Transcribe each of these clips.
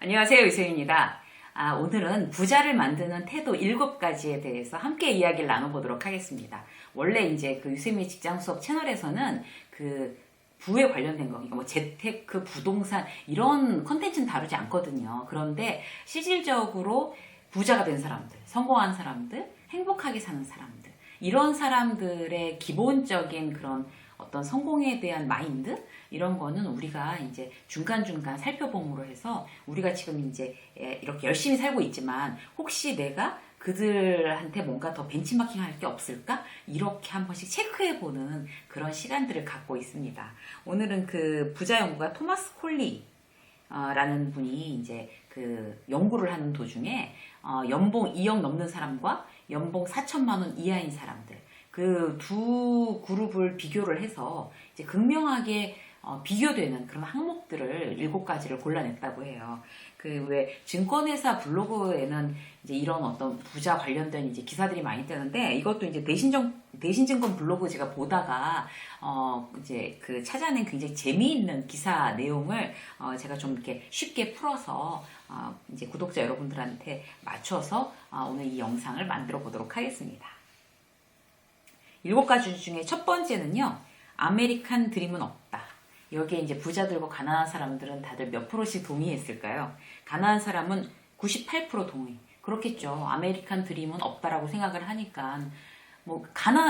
안녕하세요, 유세윤입니다. 오늘은 부자를 만드는 태도 7가지에 대해서 함께 이야기를 나눠보도록 하겠습니다. 원래 이제 그 유세민의 직장 수업 채널에서는 그 부에 관련된 거, 그러니까 뭐 재테크, 부동산 이런 컨텐츠는 다루지 않거든요. 그런데 실질적으로 부자가 된 사람들, 성공한 사람들, 행복하게 사는 사람들, 이런 사람들의 기본적인 그런 어떤 성공에 대한 마인드 이런 거는 우리가 이제 중간중간 살펴봄으로 해서 우리가 지금 이제 이렇게 열심히 살고 있지만 혹시 내가 그들한테 뭔가 더 벤치마킹 할 게 없을까? 이렇게 한 번씩 체크해보는 그런 시간들을 갖고 있습니다. 오늘은 그 부자 연구가 토마스 콜리 라는 분이 이제 그 연구를 하는 도중에 연봉 2억 넘는 사람과 연봉 4천만 원 이하인 사람들 그 두 그룹을 비교를 해서 이제 극명하게 비교되는 그런 항목들을 7가지를 골라냈다고 해요. 그 왜 증권회사 블로그에는 이제 이런 어떤 부자 관련된 이제 기사들이 많이 뜨는데 이것도 이제 대신증권 블로그 제가 보다가 이제 그 찾아낸 굉장히 재미있는 기사 내용을 제가 좀 이렇게 쉽게 풀어서 이제 구독자 여러분들한테 맞춰서 오늘 이 영상을 만들어 보도록 하겠습니다. 7가지 중에 첫 번째는요, 아메리칸 드림은 없다. 여기에 이제 부자들과 가난한 사람들은 다들 몇 프로씩 동의했을까요? 가난한 사람은 98% 동의. 그렇겠죠. 아메리칸 드림은 없다라고 생각을 하니까 뭐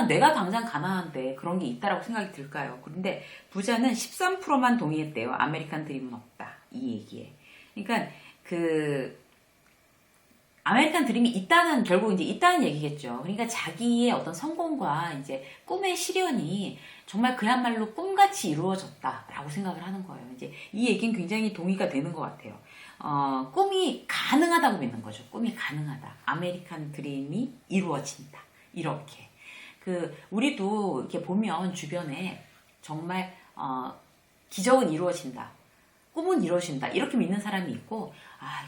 내가 당장 가난한데 그런 게 있다라고 생각이 들까요? 그런데 부자는 13%만 동의했대요. 아메리칸 드림은 없다. 이 얘기에. 그러니까 아메리칸 드림이 있다는, 결국 이제 있다는 얘기겠죠. 그러니까 자기의 어떤 성공과 이제 꿈의 실현이 정말 그야말로 꿈같이 이루어졌다라고 생각을 하는 거예요. 이제 이 얘기는 굉장히 동의가 되는 것 같아요. 꿈이 가능하다고 믿는 거죠. 꿈이 가능하다. 아메리칸 드림이 이루어진다. 이렇게. 우리도 이렇게 보면 주변에 정말, 기적은 이루어진다. 꿈은 이루어진다. 이렇게 믿는 사람이 있고,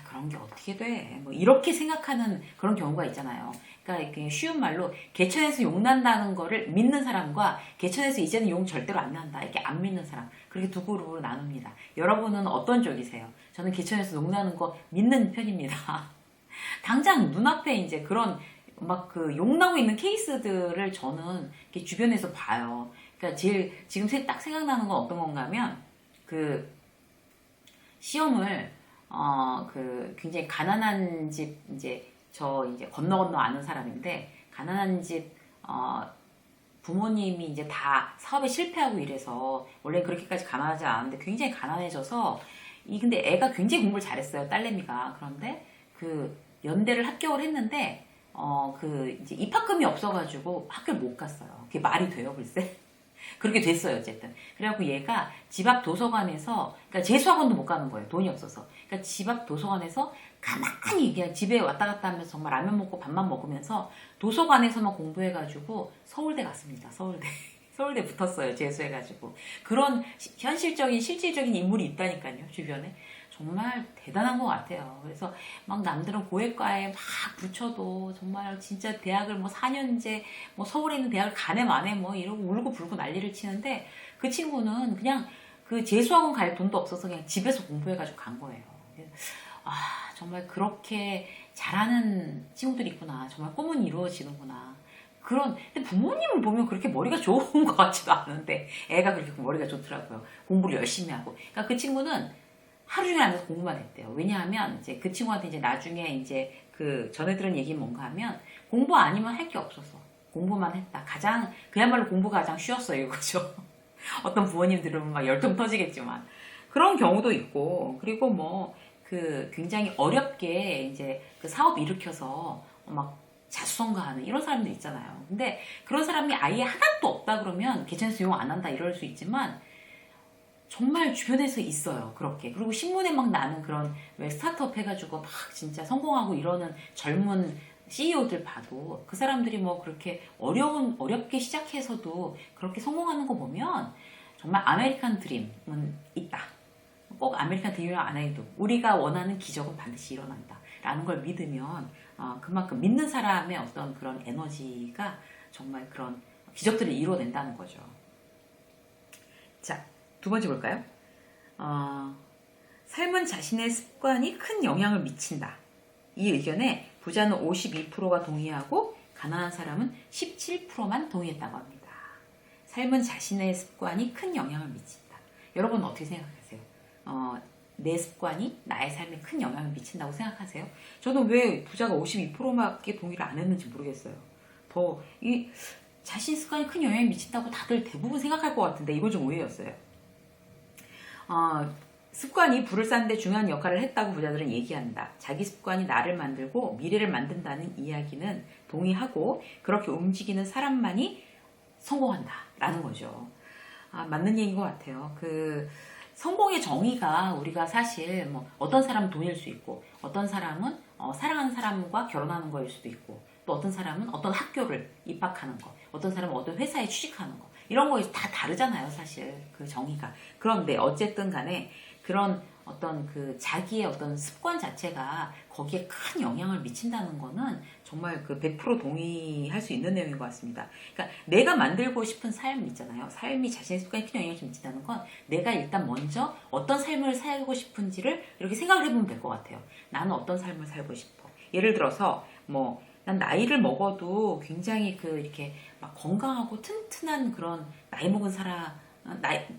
그런 게 어떻게 돼? 뭐, 이렇게 생각하는 그런 경우가 있잖아요. 그러니까, 쉬운 말로, 개천에서 용 난다는 거를 믿는 사람과, 개천에서 이제는 용 절대로 안 난다. 이렇게 안 믿는 사람. 그렇게 두 그룹으로 나눕니다. 여러분은 어떤 쪽이세요? 저는 개천에서 용 나는 거 믿는 편입니다. 당장 눈앞에 이제 그런, 용 나고 있는 케이스들을 저는 이렇게 주변에서 봐요. 그러니까 지금 딱 생각나는 건 어떤 건가 하면, 시험을 굉장히 가난한 집 이제 건너 아는 사람인데 가난한 집 부모님이 이제 다 사업에 실패하고 이래서 원래 그렇게까지 가난하지 않았는데 굉장히 가난해져서 근데 애가 굉장히 공부를 잘했어요. 딸내미가. 그런데 연대를 합격을 했는데 이제 입학금이 없어가지고 학교를 못 갔어요. 그게 말이 돼요, 글쎄? 그렇게 됐어요, 어쨌든. 그래갖고 얘가 집 앞 도서관에서, 그러니까 재수학원도 못 가는 거예요. 돈이 없어서. 그러니까 집 앞 도서관에서 가만히 그냥 집에 왔다 갔다 하면서 정말 라면 먹고 밥만 먹으면서 도서관에서만 공부해가지고 서울대 갔습니다. 서울대. 서울대 붙었어요, 재수해가지고. 그런 현실적인, 실질적인 인물이 있다니까요, 주변에. 정말 대단한 것 같아요. 그래서 막 남들은 고액과에 막 붙여도 정말 진짜 대학을 뭐 4년제 뭐 서울에 있는 대학을 가네 마네 뭐 이러고 울고 불고 난리를 치는데 그 친구는 그냥 재수학원 갈 돈도 없어서 그냥 집에서 공부해가지고 간 거예요. 정말 그렇게 잘하는 친구들이 있구나. 정말 꿈은 이루어지는구나. 근데 부모님을 보면 그렇게 머리가 좋은 것 같지도 않은데 애가 그렇게 머리가 좋더라고요. 공부를 열심히 하고. 그러니까 그 친구는 하루 종일 앉아서 공부만 했대요. 왜냐하면 이제 그 친구한테 이제 나중에 이제 전에 들은 얘기는 뭔가 하면 공부 아니면 할 게 없어서 공부만 했다. 그야말로 공부가 가장 쉬웠어요, 이거죠. 어떤 부모님들은 막 열통 터지겠지만 그런 경우도 있고, 그리고 뭐 굉장히 어렵게 이제 사업 일으켜서 막 자수성가하는 이런 사람들 있잖아요. 근데 그런 사람이 아예 하나도 없다 그러면 개천에서 용 안 한다 이럴 수 있지만 정말 주변에서 있어요, 그렇게. 그리고 신문에 막 나는 그런 왜 스타트업 해가지고 막 진짜 성공하고 이러는 젊은 CEO들 봐도 그 사람들이 뭐 그렇게 어렵게 시작해서도 그렇게 성공하는 거 보면 정말 아메리칸 드림은 있다. 꼭 아메리칸 드림을 안 해도 우리가 원하는 기적은 반드시 일어난다. 라는 걸 믿으면 그만큼 믿는 사람의 어떤 그런 에너지가 정말 그런 기적들을 이루어낸다는 거죠. 자, 두 번째 볼까요? 삶은 자신의 습관이 큰 영향을 미친다. 이 의견에 부자는 52%가 동의하고 가난한 사람은 17%만 동의했다고 합니다. 삶은 자신의 습관이 큰 영향을 미친다. 여러분은 어떻게 생각하세요? 내 습관이 나의 삶에 큰 영향을 미친다고 생각하세요? 저는 왜 부자가 52%밖에 동의를 안 했는지 모르겠어요. 이 자신 습관이 큰 영향을 미친다고 다들 대부분 생각할 것 같은데 이건 좀 오해였어요. 습관이 불을 쌓는데 중요한 역할을 했다고 부자들은 얘기한다. 자기 습관이 나를 만들고 미래를 만든다는 이야기는 동의하고 그렇게 움직이는 사람만이 성공한다 라는 거죠. 맞는 얘기인 것 같아요. 성공의 정의가 우리가 사실 어떤 사람은 돈일 수 있고 어떤 사람은 사랑하는 사람과 결혼하는 거일 수도 있고 또 어떤 사람은 어떤 학교를 입학하는 거, 어떤 사람은 어떤 회사에 취직하는 거 이런 거에 다 다르잖아요, 사실 그 정의가. 그런데 어쨌든 간에 그런 어떤 자기의 어떤 습관 자체가 거기에 큰 영향을 미친다는 거는 정말 100% 동의할 수 있는 내용인 것 같습니다. 그러니까 내가 만들고 싶은 삶 있잖아요. 삶이 자신의 습관에 큰 영향을 미친다는 건 내가 일단 먼저 어떤 삶을 살고 싶은지를 이렇게 생각을 해보면 될 것 같아요. 나는 어떤 삶을 살고 싶어. 예를 들어서 난 나이를 먹어도 굉장히 이렇게 막 건강하고 튼튼한 그런 나이 먹은 사람,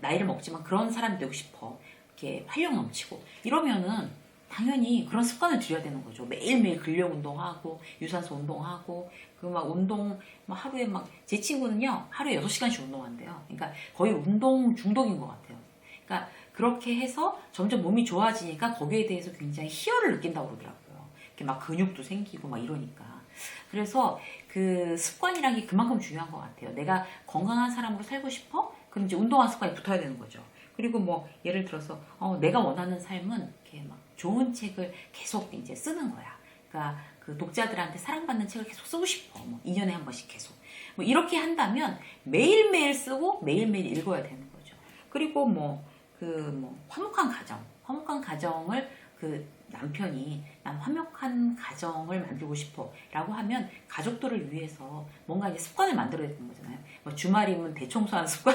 나이를 먹지만 그런 사람이 되고 싶어. 이렇게 활력 넘치고. 이러면은 당연히 그런 습관을 들여야 되는 거죠. 매일매일 근력 운동하고, 유산소 운동하고, 운동, 하루에 제 친구는요, 하루에 6시간씩 운동한대요. 그러니까 거의 운동 중독인 것 같아요. 그러니까 그렇게 해서 점점 몸이 좋아지니까 거기에 대해서 굉장히 희열을 느낀다고 그러더라고요. 이렇게 근육도 생기고 이러니까. 그래서 습관이란 게 그만큼 중요한 것 같아요. 내가 건강한 사람으로 살고 싶어? 그럼 이제 운동한 습관이 붙어야 되는 거죠. 그리고 예를 들어서 내가 원하는 삶은 이렇게 좋은 책을 계속 이제 쓰는 거야. 그러니까 독자들한테 사랑받는 책을 계속 쓰고 싶어. 2년에 한 번씩 계속. 이렇게 한다면 매일매일 쓰고 매일매일 읽어야 되는 거죠. 그리고 화목한 가정을 남편이 난 화목한 가정을 만들고 싶어 라고 하면 가족들을 위해서 뭔가 이제 습관을 만들어야 되는 거잖아요. 주말이면 대청소하는 습관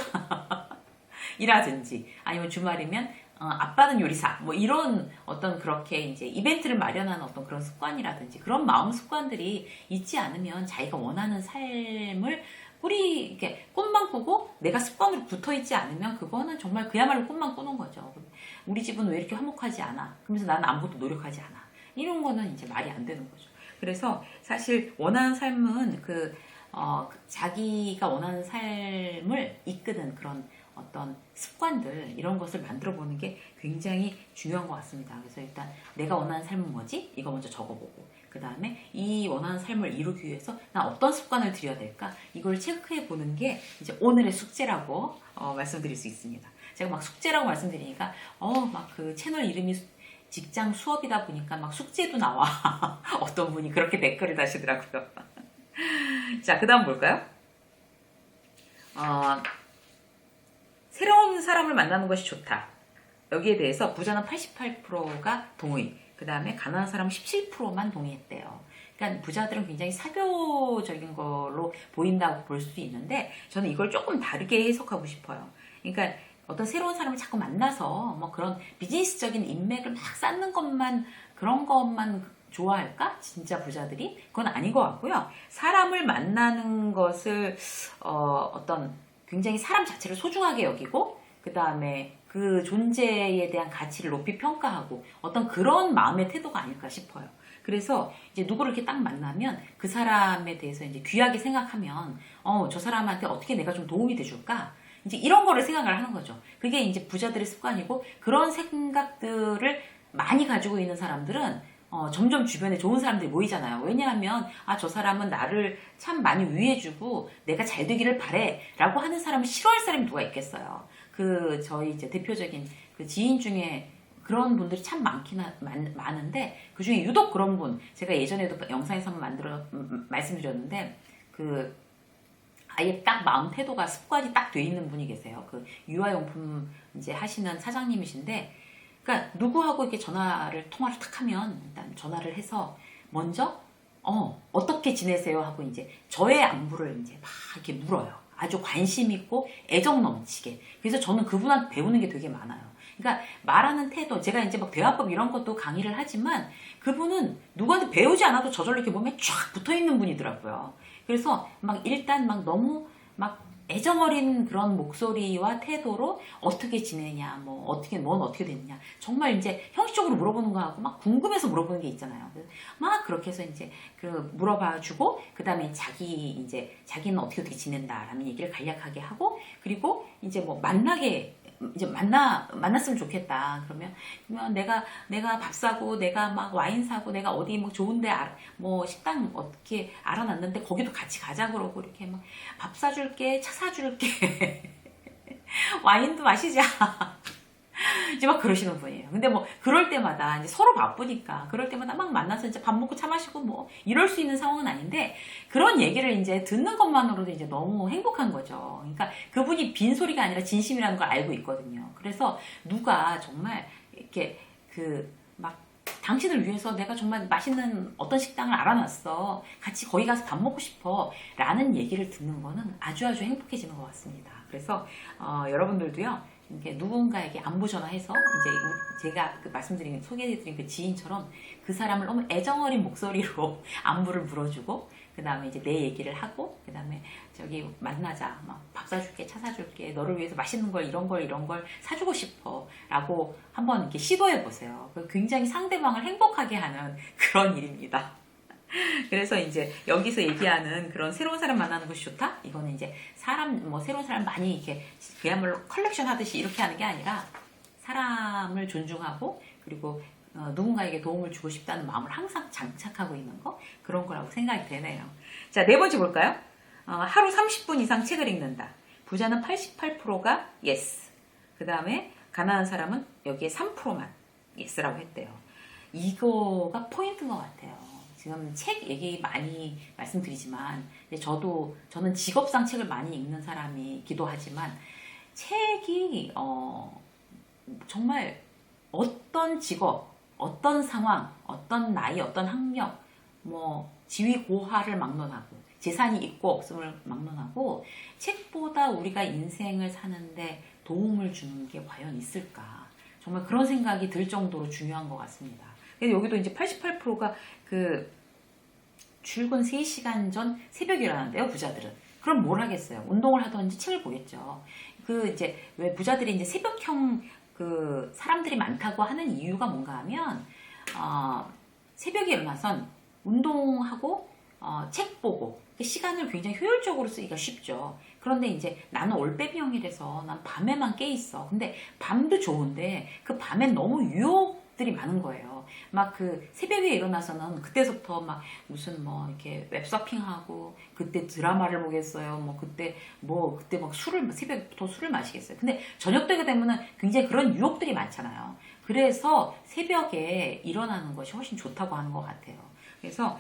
이라든지 아니면 주말이면 아빠는 요리사 이런 어떤 그렇게 이제 이벤트를 마련하는 어떤 그런 습관이라든지 그런 마음 습관들이 있지 않으면 자기가 원하는 삶을 이렇게 꿈만 꾸고 내가 습관으로 붙어 있지 않으면 그거는 정말 그야말로 꿈만 꾸는 거죠. 우리 집은 왜 이렇게 화목하지 않아? 그러면서 나는 아무것도 노력하지 않아. 이런 거는 이제 말이 안 되는 거죠. 그래서 사실 원하는 삶은 자기가 원하는 삶을 이끄는 그런 어떤 습관들 이런 것을 만들어 보는 게 굉장히 중요한 것 같습니다. 그래서 일단 내가 원하는 삶은 뭐지? 이거 먼저 적어보고 그 다음에 이 원하는 삶을 이루기 위해서 난 어떤 습관을 들여야 될까? 이걸 체크해 보는 게 이제 오늘의 숙제라고 말씀드릴 수 있습니다. 제가 숙제라고 말씀드리니까 채널 이름이 직장 수업이다 보니까 숙제도 나와. 어떤 분이 그렇게 댓글을 다시더라고요. 자, 그 다음 볼까요? 새로운 사람을 만나는 것이 좋다. 여기에 대해서 부자는 88%가 동의, 그 다음에 가난한 사람은 17%만 동의했대요. 그러니까 부자들은 굉장히 사교적인 걸로 보인다고 볼 수도 있는데 저는 이걸 조금 다르게 해석하고 싶어요. 그러니까 어떤 새로운 사람을 자꾸 만나서 그런 비즈니스적인 인맥을 막 쌓는 그런 것만 좋아할까? 진짜 부자들이? 그건 아닌 것 같고요. 사람을 만나는 것을 어떤 굉장히 사람 자체를 소중하게 여기고 그 다음에 그 존재에 대한 가치를 높이 평가하고 어떤 그런 마음의 태도가 아닐까 싶어요. 그래서 이제 누구를 이렇게 딱 만나면 그 사람에 대해서 이제 귀하게 생각하면 저 사람한테 어떻게 내가 좀 도움이 돼줄까? 이제 이런 거를 생각을 하는 거죠. 그게 이제 부자들의 습관이고 그런 생각들을 많이 가지고 있는 사람들은 점점 주변에 좋은 사람들이 모이잖아요. 왜냐하면 저 사람은 나를 참 많이 위해주고 내가 잘 되기를 바래 라고 하는 사람을 싫어할 사람이 누가 있겠어요. 저희 이제 대표적인 지인 중에 그런 분들이 참 많은데 그 중에 유독 그런 분 제가 예전에도 영상에서 한번 말씀드렸는데 아예 딱 마음 태도가 습관이 딱 돼 있는 분이 계세요. 유아용품 이제 하시는 사장님이신데 그러니까 누구하고 이렇게 통화를 탁 하면 일단 전화를 해서 먼저 어떻게 지내세요 하고 이제 저의 안부를 이제 막 이렇게 물어요. 아주 관심 있고 애정 넘치게. 그래서 저는 그분한테 배우는 게 되게 많아요. 그러니까 말하는 태도, 제가 이제 막 대화법 이런 것도 강의를 하지만 그분은 누구한테 배우지 않아도 저절로 이렇게 몸에 쫙 붙어 있는 분이더라고요. 그래서 막 일단 막 너무 막 애정 어린 그런 목소리와 태도로 어떻게 지내냐, 뭐 어떻게 넌 어떻게 됐냐, 정말 이제 형식적으로 물어보는 거하고 막 궁금해서 물어보는 게 있잖아요. 막 그렇게 해서 이제 그 물어봐주고 그 다음에 자기는 어떻게 지낸다라는 얘기를 간략하게 하고, 그리고 이제 뭐 이제 만났으면 좋겠다. 그러면 내가 밥 사고, 내가 막 와인 사고, 내가 어디 뭐 좋은데, 뭐 식당 어떻게 알아놨는데, 거기도 같이 가자 그러고, 이렇게 막 밥 사줄게, 차 사줄게, 와인도 마시자. 이제 막 그러시는 분이에요. 근데 뭐, 그럴 때마다 이제 서로 바쁘니까, 그럴 때마다 막 만나서 이제 밥 먹고 차 마시고 뭐, 이럴 수 있는 상황은 아닌데, 그런 얘기를 이제 듣는 것만으로도 이제 너무 행복한 거죠. 그러니까 그분이 빈소리가 아니라 진심이라는 걸 알고 있거든요. 그래서 누가 정말 이렇게 막 당신을 위해서 내가 정말 맛있는 어떤 식당을 알아놨어. 같이 거기 가서 밥 먹고 싶어. 라는 얘기를 듣는 거는 아주 행복해지는 것 같습니다. 그래서, 여러분들도요, 이렇게 누군가에게 안부 전화해서 이제 제가 소개해드린 그 지인처럼 그 사람을 너무 애정어린 목소리로 안부를 물어주고, 그 다음에 이제 내 얘기를 하고, 그 다음에 저기 만나자, 막 밥 사줄게, 차 사줄게, 너를 위해서 맛있는 걸 이런 걸 사주고 싶어 라고 한번 이렇게 시도해 보세요. 굉장히 상대방을 행복하게 하는 그런 일입니다. 그래서 이제 여기서 얘기하는 그런 새로운 사람 만나는 것이 좋다? 이거는 이제 새로운 사람 많이 이렇게 그야말로 컬렉션 하듯이 이렇게 하는 게 아니라 사람을 존중하고, 그리고 누군가에게 도움을 주고 싶다는 마음을 항상 장착하고 있는 거, 그런 거라고 생각이 되네요. 자, 네 번째 볼까요? 하루 30분 이상 책을 읽는다. 부자는 88%가 yes. 그 다음에 가난한 사람은 여기에 3%만 yes라고 했대요. 이거가 포인트인 것 같아요. 지금 책 얘기 많이 말씀드리지만, 저는 직업상 책을 많이 읽는 사람이기도 하지만, 책이 정말 어떤 직업, 어떤 상황, 어떤 나이, 어떤 학력, 뭐 지위 고하를 막론하고, 재산이 있고 없음을 막론하고, 책보다 우리가 인생을 사는데 도움을 주는 게 과연 있을까? 정말 그런 생각이 들 정도로 중요한 것 같습니다. 그래서 여기도 이제 88%가 출근 3시간 전 새벽에 일어난대요, 부자들은. 그럼 뭘 하겠어요? 운동을 하든지 책을 보겠죠. 왜 부자들이 이제 새벽형 사람들이 많다고 하는 이유가 뭔가 하면, 새벽에 일어나선 운동하고, 책 보고, 시간을 굉장히 효율적으로 쓰기가 쉽죠. 그런데 이제 나는 올빼미형이라서 난 밤에만 깨 있어. 근데 밤도 좋은데 그 밤엔 너무 유혹들이 많은 거예요. 막 새벽에 일어나서는 그때부터 막 무슨 뭐 이렇게 웹서핑하고, 그때 드라마를 보겠어요. 그때 막 새벽부터 술을 마시겠어요. 근데 저녁 때가 되면은 굉장히 그런 유혹들이 많잖아요. 그래서 새벽에 일어나는 것이 훨씬 좋다고 하는 것 같아요. 그래서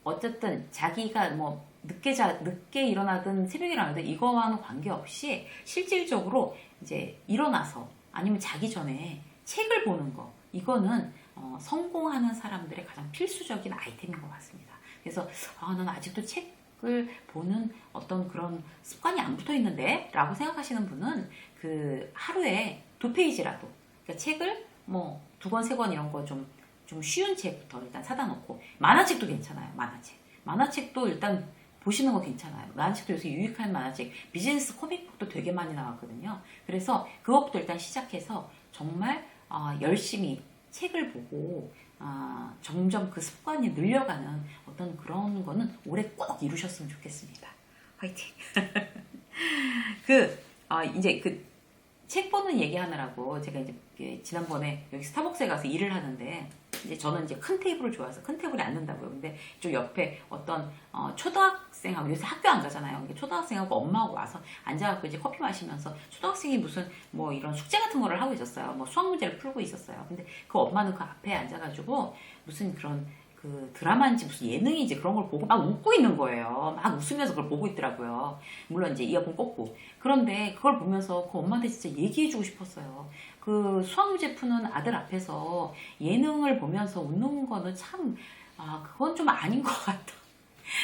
어쨌든 자기가 뭐 늦게 일어나든 새벽에 일어나든 이거와는 관계없이 실질적으로 이제 일어나서 아니면 자기 전에 책을 보는 거, 이거는 성공하는 사람들의 가장 필수적인 아이템인 것 같습니다. 그래서 난 아직도 책을 보는 어떤 그런 습관이 안 붙어 있는데 라고 생각하시는 분은 하루에 2페이지라도, 그러니까 책을 뭐 2권, 3권 이런 거 좀 쉬운 책부터 일단 사다 놓고, 만화책도 괜찮아요. 만화책도 일단 보시는 거 괜찮아요. 만화책도 요새 유익한 만화책, 비즈니스 코믹북도 되게 많이 나왔거든요. 그래서 그것부터 일단 시작해서 정말 열심히 책을 보고 점점 그 습관이 늘려가는 어떤 그런 거는 올해 꼭 이루셨으면 좋겠습니다. 화이팅! 이제 책 보는 얘기하느라고 제가 이제 지난번에 여기 스타벅스에 가서 일을 하는데, 이제 저는 이제 큰 테이블을 좋아해서 큰 테이블에 앉는다고요. 근데 저 옆에 어떤 초등학생하고, 요새 학교 안 가잖아요. 초등학생하고 엄마하고 와서 앉아갖고 이제 커피 마시면서, 초등학생이 무슨 뭐 이런 숙제 같은 거를 하고 있었어요. 뭐 수학 문제를 풀고 있었어요. 근데 그 엄마는 그 앞에 앉아가지고 무슨 그런 드라마인지 무슨 예능인지 그런 걸 보고 막 웃고 있는 거예요. 막 웃으면서 그걸 보고 있더라고요. 물론 이제 이어폰 꽂고. 그런데 그걸 보면서 그 엄마한테 진짜 얘기해주고 싶었어요. 수학문제 푸는 아들 앞에서 예능을 보면서 웃는 거는 참, 그건 좀 아닌 것 같다.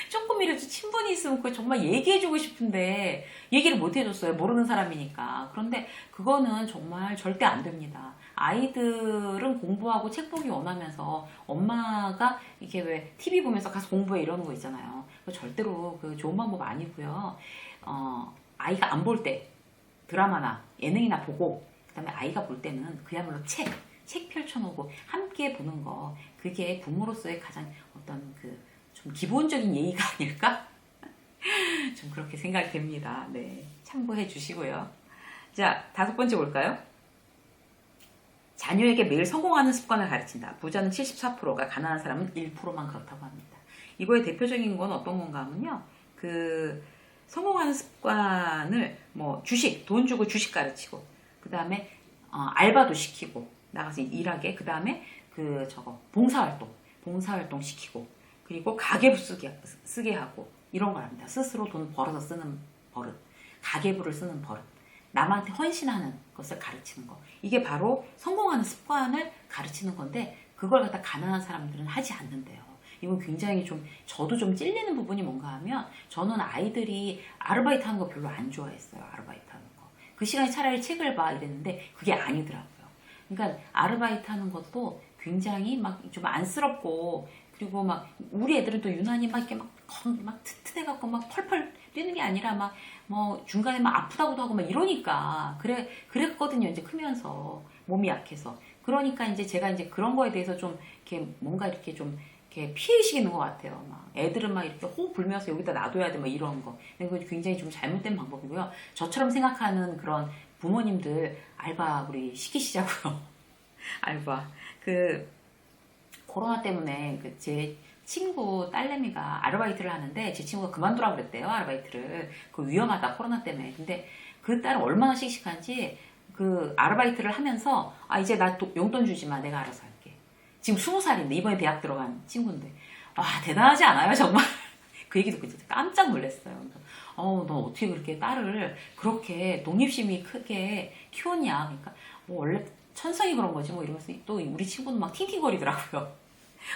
조금이라도 친분이 있으면 그거 정말 얘기해주고 싶은데 얘기를 못 해줬어요. 모르는 사람이니까. 그런데 그거는 정말 절대 안 됩니다. 아이들은 공부하고 책 보기 원하면서 엄마가 이렇게 왜 TV 보면서 가서 공부해 이러는 거 있잖아요. 그거 절대로 그 좋은 방법 아니고요. 아이가 안 볼 때 드라마나 예능이나 보고 그다음에 아이가 볼 때는 그야말로 책 펼쳐놓고 함께 보는 거 그게 부모로서의 가장 어떤 그 좀 기본적인 예의가 아닐까? 좀 그렇게 생각이 됩니다. 네, 참고해 주시고요. 자, 5번째 볼까요? 자녀에게 매일 성공하는 습관을 가르친다. 부자는 74%가 가난한 사람은 1%만 그렇다고 합니다. 이거의 대표적인 건 어떤 건가 하면요. 그 성공하는 습관을 뭐 돈 주고 주식 가르치고 그 다음에 알바도 시키고 나가서 일하게 그 다음에 봉사활동 시키고 그리고 가계부 쓰게 하고 이런 걸 합니다. 스스로 돈 벌어서 쓰는 버릇, 가계부를 쓰는 버릇, 남한테 헌신하는 것을 가르치는 거. 이게 바로 성공하는 습관을 가르치는 건데 그걸 갖다 가난한 사람들은 하지 않는데요. 이건 굉장히 저도 좀 찔리는 부분이 뭔가 하면 저는 아이들이 아르바이트 하는 거 별로 안 좋아했어요. 아르바이트 하는 거. 그 시간에 차라리 책을 봐 이랬는데 그게 아니더라고요. 그러니까 아르바이트 하는 것도 굉장히 막 좀 안쓰럽고 그리고 막 우리 애들은 또 유난히 막 이렇게 막 튼튼해갖고 막 펄펄 뛰는 게 아니라 막 뭐 중간에 막 아프다고도 하고 막 이러니까 그랬거든요. 이제 크면서 몸이 약해서 그러니까 이제 제가 이제 그런 거에 대해서 좀 이렇게 뭔가 이렇게 좀 이렇게 피해의식이 있는 것 같아요. 막 애들은 막 이렇게 호흡 불면서 여기다 놔둬야 돼, 막 이런 거. 이거 굉장히 좀 잘못된 방법이고요. 저처럼 생각하는 그런 부모님들 알바 우리 시키시자고요. 알바. 코로나 때문에 제 친구 딸내미가 아르바이트를 하는데 제 친구가 그만두라고 그랬대요. 아르바이트를. 그 위험하다 코로나 때문에. 근데 그 딸은 얼마나 씩씩한지 그 아르바이트를 하면서 이제 나 용돈 주지 마. 내가 알아서 할게. 지금 20살인데 이번에 대학 들어간 친구인데 대단하지 않아요 정말. 그 얘기 듣고 진짜 깜짝 놀랐어요. 너 어떻게 그렇게 딸을 그렇게 독립심이 크게 키웠냐. 그러니까 뭐 원래 천성이 그런 거지 뭐 이러면서 또 우리 친구는 막 팅팅거리더라고요.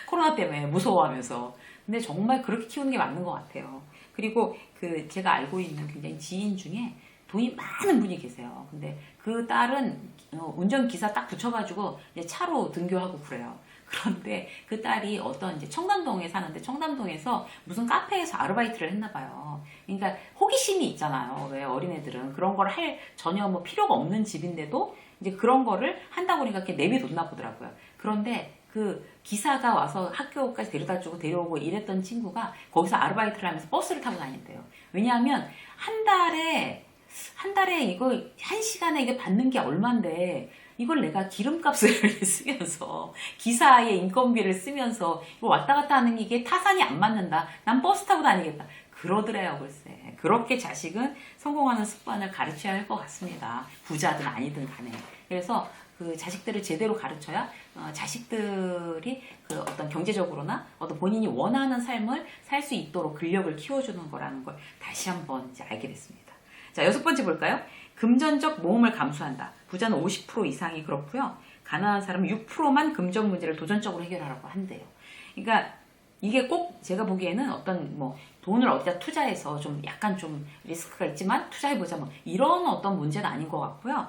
코로나 때문에 무서워하면서. 근데 정말 그렇게 키우는 게 맞는 것 같아요. 그리고 제가 알고 있는 굉장히 지인 중에 돈이 많은 분이 계세요. 근데 그 딸은 운전기사 딱 붙여가지고 이제 차로 등교하고 그래요. 그런데 그 딸이 어떤 이제 청담동에 사는데 청담동에서 무슨 카페에서 아르바이트를 했나 봐요. 그러니까 호기심이 있잖아요. 왜 어린애들은 그런 걸 할 전혀 뭐 필요가 없는 집인데도 이제 그런 거를 한다고 그러니까 이렇게 내비뒀나 보더라고요. 그런데 그 기사가 와서 학교까지 데려다주고 데려오고 이랬던 친구가 거기서 아르바이트를 하면서 버스를 타고 다닌대요. 왜냐하면 한 달에 이거 한 시간에 이게 받는 게 얼만데 이걸 내가 기름값을 쓰면서 기사의 인건비를 쓰면서 이거 왔다 갔다 하는 게 이게 타산이 안 맞는다. 난 버스 타고 다니겠다. 그러더래요, 글쎄. 그렇게 자식은 성공하는 습관을 가르쳐야 할 것 같습니다. 부자든 아니든 간에. 그래서 그 자식들을 제대로 가르쳐야 자식들이 그 어떤 경제적으로나 어떤 본인이 원하는 삶을 살 수 있도록 근력을 키워주는 거라는 걸 다시 한번 이제 알게 됐습니다. 자, 6번째 볼까요? 금전적 모험을 감수한다. 부자는 50% 이상이 그렇고요. 가난한 사람은 6%만 금전 문제를 도전적으로 해결하라고 한대요. 그러니까 이게 꼭 제가 보기에는 어떤 뭐 돈을 어디다 투자해서 좀 약간 좀 리스크가 있지만 투자해보자 뭐 이런 어떤 문제는 아닌 것 같고요.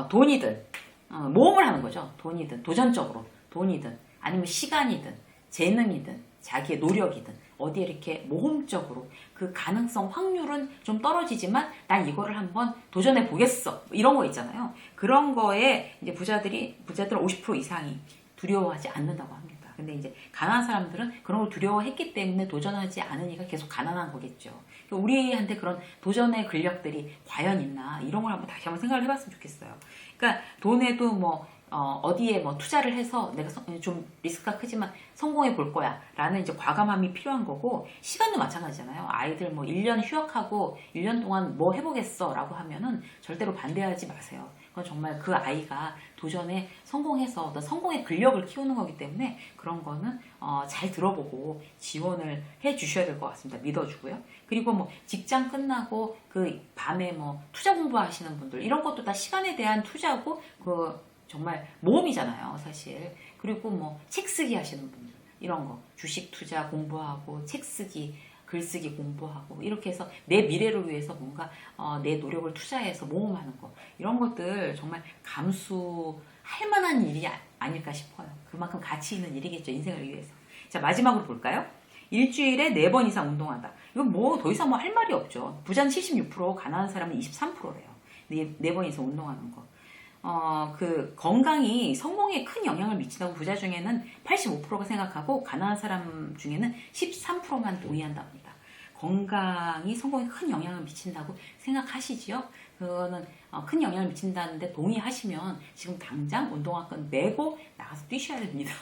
돈이든 모험을 하는 거죠. 돈이든 도전적으로 돈이든 아니면 시간이든 재능이든 자기의 노력이든 어디에 이렇게 모험적으로 그 가능성 확률은 좀 떨어지지만 난 이거를 한번 도전해 보겠어 이런 거 있잖아요. 그런 거에 이제 부자들은 50% 이상이 두려워하지 않는다고 합니다. 근데 이제 가난한 사람들은 그런 걸 두려워했기 때문에 도전하지 않으니까 계속 가난한 거겠죠. 우리한테 그런 도전의 근력들이 과연 있나 이런 걸 한번 다시 한번 생각을 해봤으면 좋겠어요. 그러니까 돈에도 뭐 어디에 뭐 투자를 해서 내가 좀 리스크가 크지만 성공해 볼 거야 라는 이제 과감함이 필요한 거고 시간도 마찬가지잖아요. 아이들 뭐 1년 휴학하고 1년 동안 뭐 해보겠어 라고 하면은 절대로 반대하지 마세요. 그건 정말 그 아이가 도전에 성공해서 어떤 성공의 근력을 키우는 거기 때문에 그런 거는 잘 들어보고 지원을 해 주셔야 될 것 같습니다. 믿어주고요. 그리고 뭐 직장 끝나고 그 밤에 뭐 투자 공부하시는 분들 이런 것도 다 시간에 대한 투자고 그 정말 모험이잖아요, 사실. 그리고 뭐 책 쓰기 하시는 분들 이런 거 주식 투자 공부하고 책 쓰기 글쓰기 공부하고 이렇게 해서 내 미래를 위해서 뭔가 내 노력을 투자해서 모험하는 거 이런 것들 정말 감수할 만한 일이 아닐까 싶어요. 그만큼 가치 있는 일이겠죠. 인생을 위해서. 자, 마지막으로 볼까요? 일주일에 4번 이상 운동하다. 이건 뭐 더 이상 뭐 할 말이 없죠. 부자는 76%, 가난한 사람은 23%래요. 4번 이상 운동하는 거. 그 건강이 성공에 큰 영향을 미친다고 부자 중에는 85%가 생각하고 가난한 사람 중에는 13%만 동의한다고 합니다. 건강이 성공에 큰 영향을 미친다고 생각하시지요? 그거는 큰 영향을 미친다는데 동의하시면 지금 당장 운동화끈 메고 나가서 뛰셔야 됩니다.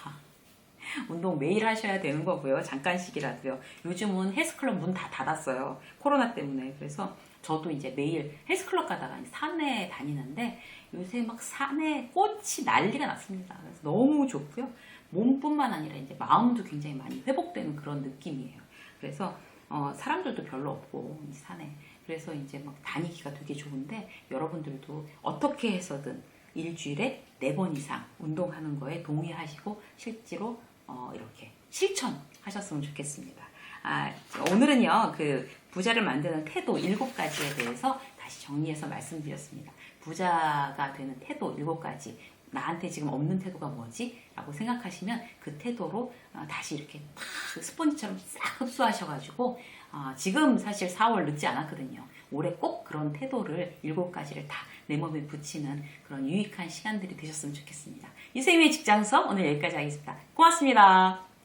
운동 매일 하셔야 되는 거고요. 잠깐씩이라도요. 요즘은 헬스클럽 문 다 닫았어요. 코로나 때문에. 그래서 저도 이제 매일 헬스클럽 가다가 산에 다니는데 요새 막 산에 꽃이 난리가 났습니다. 그래서 너무 좋고요. 몸뿐만 아니라 이제 마음도 굉장히 많이 회복되는 그런 느낌이에요. 그래서 사람들도 별로 없고 이 산에. 그래서 이제 막 다니기가 되게 좋은데 여러분들도 어떻게 해서든 일주일에 4번 이상 운동하는 거에 동의하시고 실제로 이렇게 실천하셨으면 좋겠습니다. 오늘은요, 그 부자를 만드는 태도 7가지에 대해서 다시 정리해서 말씀드렸습니다. 부자가 되는 태도 7가지. 나한테 지금 없는 태도가 뭐지? 라고 생각하시면 그 태도로 다시 이렇게 탁 스펀지처럼 싹 흡수하셔가지고 지금 사실 4월 늦지 않았거든요. 올해 꼭 그런 태도를 7가지를 다 내 몸에 붙이는 그런 유익한 시간들이 되셨으면 좋겠습니다. 유세미의 직장 수업 오늘 여기까지 하겠습니다. 고맙습니다.